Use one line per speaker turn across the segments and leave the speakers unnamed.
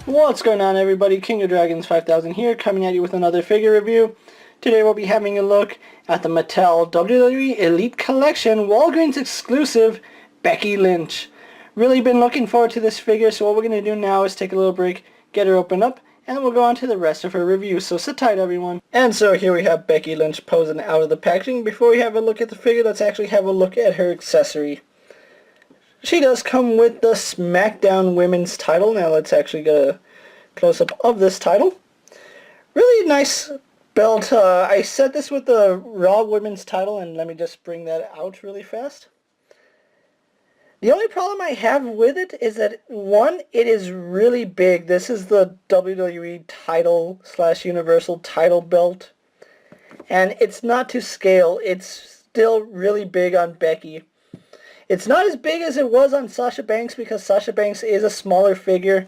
What's going on, everybody? King of Dragons 5000 here, coming at you with another figure review. Today we'll be having a look at the Mattel WWE Elite Collection Walgreens exclusive Becky Lynch. Really been looking forward to this figure, so what we're going to do now is take a little break, get her opened up, and we'll go on to the rest of her review. So sit tight, everyone. And so here we have Becky Lynch posing out of the packaging. Before we have a look at the figure, let's actually have a look at her accessory. She does come with the SmackDown Women's title. Now let's actually get a close-up of this title. Really nice belt. I set this with the Raw Women's title, and let me just bring that out really fast. The only problem I have with it is that, one, it is really big. This is the WWE title / Universal title belt, and it's not to scale. It's still really big on Becky. It's not as big as it was on Sasha Banks because Sasha Banks is a smaller figure,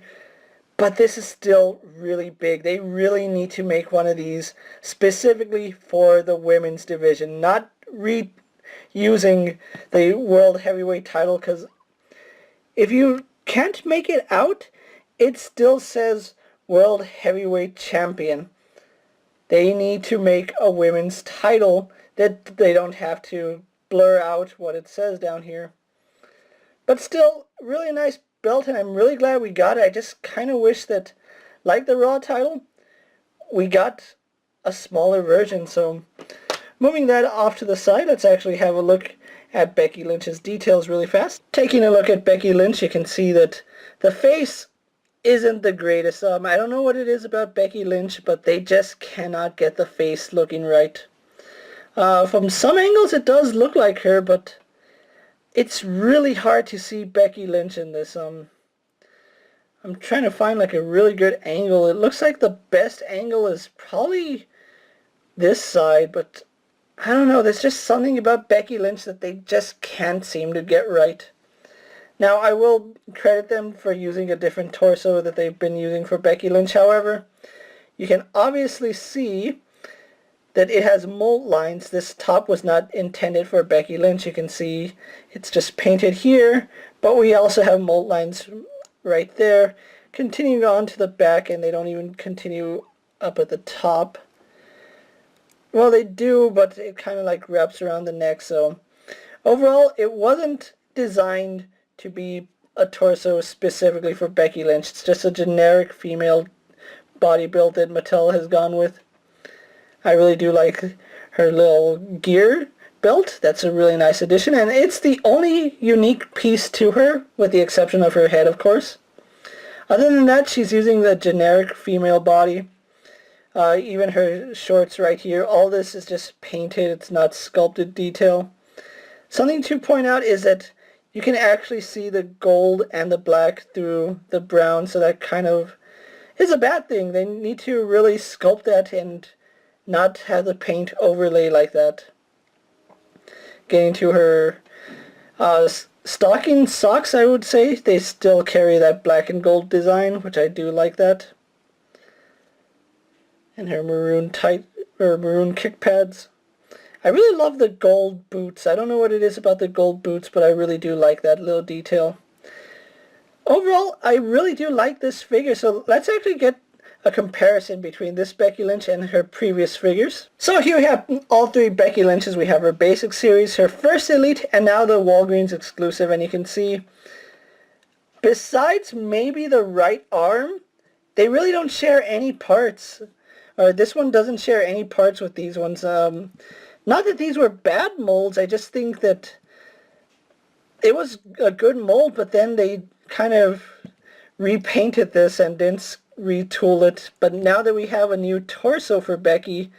but this is still really big. They really need to make one of these specifically for the women's division, not reusing the World Heavyweight title, because if you can't make it out, it still says World Heavyweight Champion. They need to make a women's title that they don't have to blur out what it says down here. But still, really nice belt, and I'm really glad we got it. I just kind of wish that, like the Raw title, we got a smaller version. So moving that off to the side, let's actually have a look at Becky Lynch's details really fast. Taking a look at Becky Lynch, you can see that the face isn't the greatest. I don't know what it is about Becky Lynch, but they just cannot get the face looking right. From some angles it does look like her, but it's really hard to see Becky Lynch in this. I'm trying to find like a really good angle. It looks like the best angle is probably this side, but I don't know. There's just something about Becky Lynch that they just can't seem to get right. Now, I will credit them for using a different torso that they've been using for Becky Lynch. However, you can obviously see that it has mold lines. This top was not intended for Becky Lynch. You can see it's just painted here, but we also have mold lines right there, continuing on to the back, and they don't even continue up at the top. Well, they do, but it kind of like wraps around the neck. So overall, it wasn't designed to be a torso specifically for Becky Lynch. It's just a generic female body build that Mattel has gone with. I really do like her little gear belt. That's a really nice addition, and it's the only unique piece to her, with the exception of her head, of course. Other than that, she's using the generic female body. Even her shorts right here, all this is just painted. It's not sculpted detail. Something to point out is that you can actually see the gold and the black through the brown, so that kind of is a bad thing. They need to really sculpt that and not have the paint overlay like that. Getting to her stocking socks, I would say, they still carry that black and gold design, which I do like that. And her maroon kick pads. I really love the gold boots. I don't know what it is about the gold boots, but I really do like that little detail. Overall, I really do like this figure, so let's actually get a comparison between this Becky Lynch and her previous figures. So here we have all three Becky Lynches. We have her basic series, her first Elite, and now the Walgreens exclusive. And you can see, besides maybe the right arm, they really don't share any parts. This one doesn't share any parts with these ones. Not that these were bad molds, I just think that it was a good mold, but then they kind of repainted this and didn't retool it. But now that we have a new torso for Becky,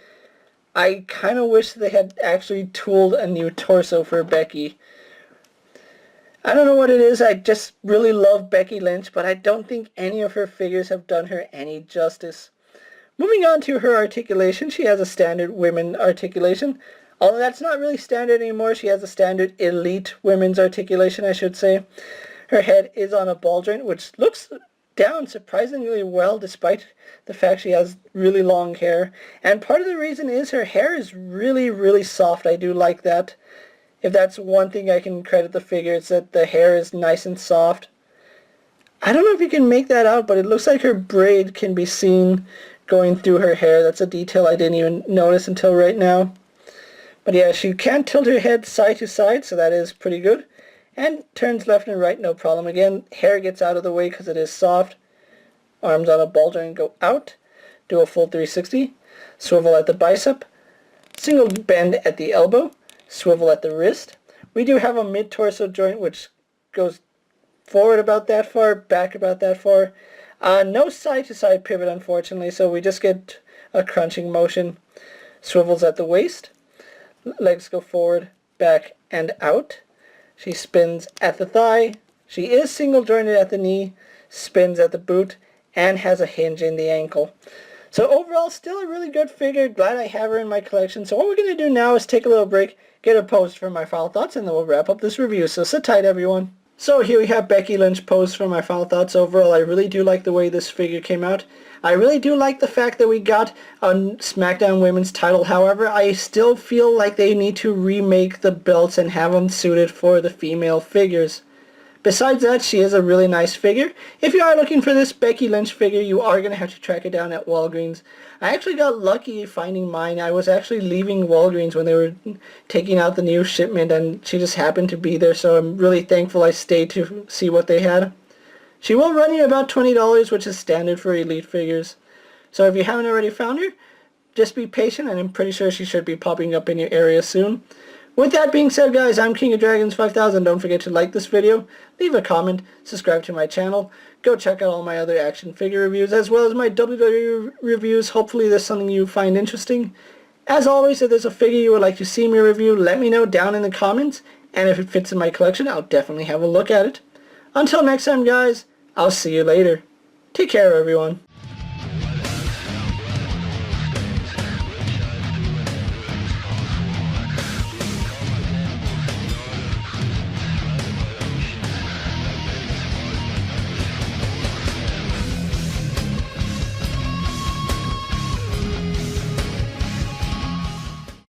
I kind of wish they had actually tooled a new torso for Becky. I don't know what it is. I just really love Becky Lynch, but I don't think any of her figures have done her any justice. Moving on to her articulation, she has a standard women articulation. Although that's not really standard anymore, she has a standard elite women's articulation, I should say. Her head is on a ball joint, which looks down surprisingly well, despite the fact she has really long hair. And part of the reason is her hair is really, really soft. I do like that. If that's one thing I can credit the figure, it's that the hair is nice and soft. I don't know if you can make that out, but it looks like her braid can be seen going through her hair. That's a detail I didn't even notice until right now. But yeah, she can tilt her head side to side, so that is pretty good. And turns left and right, no problem. Again, hair gets out of the way because it is soft. Arms on a bulger and go out. Do a full 360. Swivel at the bicep. Single bend at the elbow. Swivel at the wrist. We do have a mid-torso joint which goes forward about that far, back about that far. No side-to-side pivot, unfortunately, so we just get a crunching motion. Swivels at the waist. Legs go forward, back, and out. She spins at the thigh. She is single jointed at the knee, spins at the boot, and has a hinge in the ankle. So overall, still a really good figure. Glad I have her in my collection. So what we're going to do now is take a little break, get her posed for my final thoughts, and then we'll wrap up this review. So sit tight, everyone. So here we have Becky Lynch posed for my final thoughts. Overall, I really do like the way this figure came out. I really do like the fact that we got a SmackDown Women's title. However, I still feel like they need to remake the belts and have them suited for the female figures. Besides that, she is a really nice figure. If you are looking for this Becky Lynch figure, you are going to have to track it down at Walgreens. I actually got lucky finding mine. I was actually leaving Walgreens when they were taking out the new shipment, and she just happened to be there, so I'm really thankful I stayed to see what they had. She will run you about $20, which is standard for Elite figures. So if you haven't already found her, just be patient, and I'm pretty sure she should be popping up in your area soon. With that being said, guys, I'm King of Dragons 5000. Don't forget to like this video, leave a comment, subscribe to my channel, go check out all my other action figure reviews, as well as my WWE reviews. Hopefully there's something you find interesting. As always, if there's a figure you would like to see me review, let me know down in the comments, and if it fits in my collection, I'll definitely have a look at it. Until next time, guys, I'll see you later. Take care, everyone.